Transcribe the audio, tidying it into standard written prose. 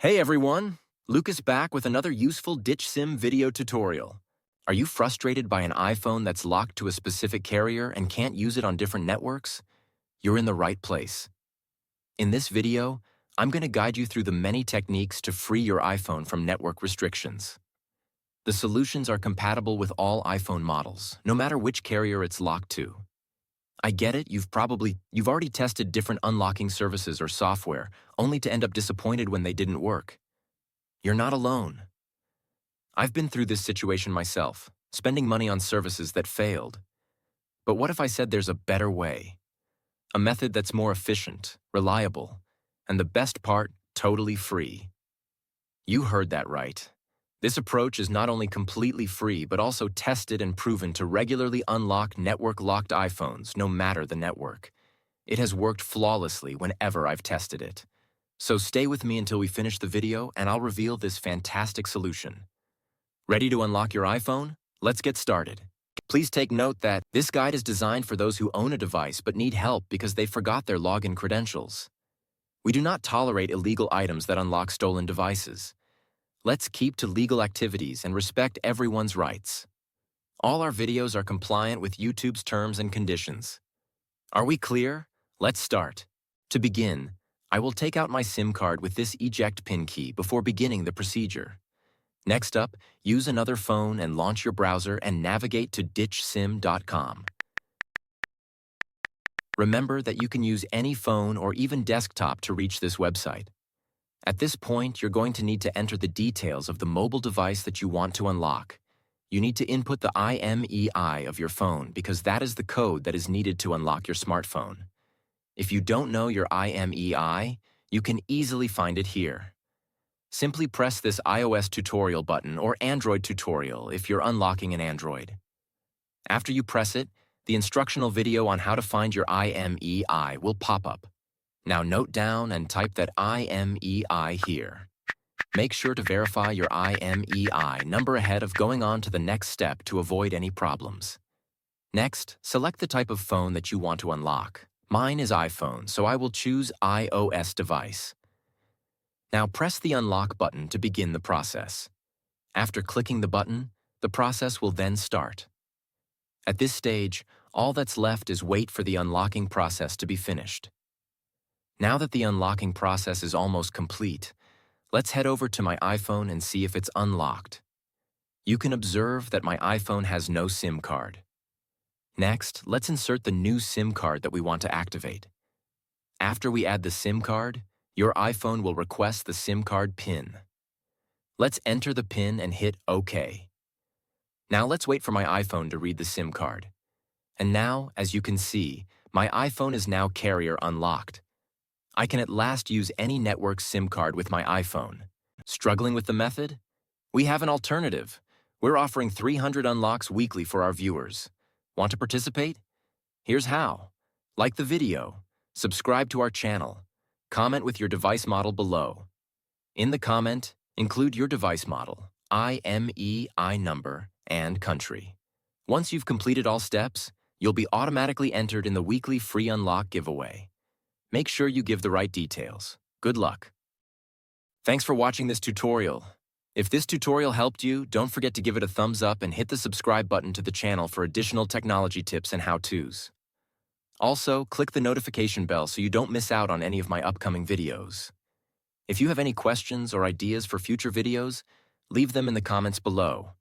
Hey everyone, Lucas back with another useful ditch SIM video tutorial. Are you frustrated by an iPhone that's locked to a specific carrier and can't use it on different networks? You're in the right place. In this video, I'm going to guide you through the many techniques to free your iPhone from network restrictions. The solutions are compatible with all iPhone models, no matter which carrier it's locked to. I get it, you've already tested different unlocking services or software, only to end up disappointed when they didn't work. You're not alone. I've been through this situation myself, spending money on services that failed. But what if I said there's a better way? A method that's more efficient, reliable, and the best part, totally free. You heard that right. This approach is not only completely free, but also tested and proven to regularly unlock network-locked iPhones, no matter the network. It has worked flawlessly whenever I've tested it. So stay with me until we finish the video and I'll reveal this fantastic solution. Ready to unlock your iPhone? Let's get started. Please take note that this guide is designed for those who own a device but need help because they forgot their login credentials. We do not tolerate illegal items that unlock stolen devices. Let's keep to legal activities and respect everyone's rights. All our videos are compliant with YouTube's terms and conditions. Are we clear? Let's start. To begin, I will take out my SIM card with this eject pin key before beginning the procedure. Next up, use another phone and launch your browser and navigate to ditchsim.com. Remember that you can use any phone or even desktop to reach this website. At this point, you're going to need to enter the details of the mobile device that you want to unlock. You need to input the IMEI of your phone because that is the code that is needed to unlock your smartphone. If you don't know your IMEI, you can easily find it here. Simply press this iOS tutorial button or Android tutorial if you're unlocking an Android. After you press it, the instructional video on how to find your IMEI will pop up. Now note down and type that IMEI here. Make sure to verify your IMEI number ahead of going on to the next step to avoid any problems. Next, select the type of phone that you want to unlock. Mine is iPhone, so I will choose iOS device. Now press the unlock button to begin the process. After clicking the button, the process will then start. At this stage, all that's left is wait for the unlocking process to be finished. Now that the unlocking process is almost complete, let's head over to my iPhone and see if it's unlocked. You can observe that my iPhone has no SIM card. Next, let's insert the new SIM card that we want to activate. After we add the SIM card, your iPhone will request the SIM card PIN. Let's enter the PIN and hit OK. Now let's wait for my iPhone to read the SIM card. And now, as you can see, my iPhone is now carrier unlocked. I can at last use any network SIM card with my iPhone. Struggling with the method? We have an alternative. We're offering 300 unlocks weekly for our viewers. Want to participate? Here's how. Like the video, subscribe to our channel, comment with your device model below. In the comment, include your device model, IMEI number, and country. Once you've completed all steps, you'll be automatically entered in the weekly free unlock giveaway. Make sure you give the right details. Good luck. Thanks for watching this tutorial. If this tutorial helped you, don't forget to give it a thumbs up and hit the subscribe button to the channel for additional technology tips and how-tos. Also, click the notification bell so you don't miss out on any of my upcoming videos. If you have any questions or ideas for future videos, leave them in the comments below.